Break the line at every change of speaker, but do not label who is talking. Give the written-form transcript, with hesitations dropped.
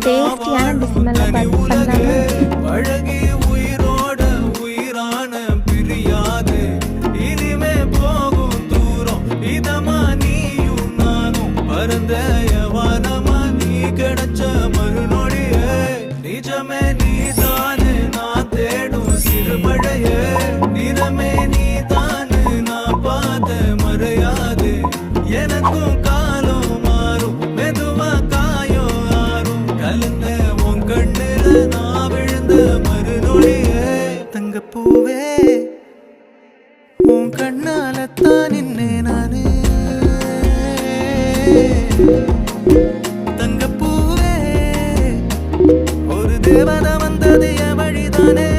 டேஸ்டியான பிஸ்மில்லா பாத் பண்ணாலும்
அழகி உயிரோட உயிரான பிரியாது இனிமே போகும் தூரம் இதமா நீயும் நானும் பரந்த யவானமா நீ கிடைச்ச மறுநொடியே நிஜமே நீதானு நான் தேடும் சிறுபழையே நிறமே நீதானு நான் பாத மறையாது எனக்கும் காலம் மாறும் மெதுவா காயம் ஆறும் கலந்த உன் கண்ணுல நான் விழுந்த மறுநொடியே தங்கப்பூவே உன் கண்ணாலத்தான் நின்னே நானு தங்கப்பூவே ஒரு தேவதை வந்தது என் வழிதானே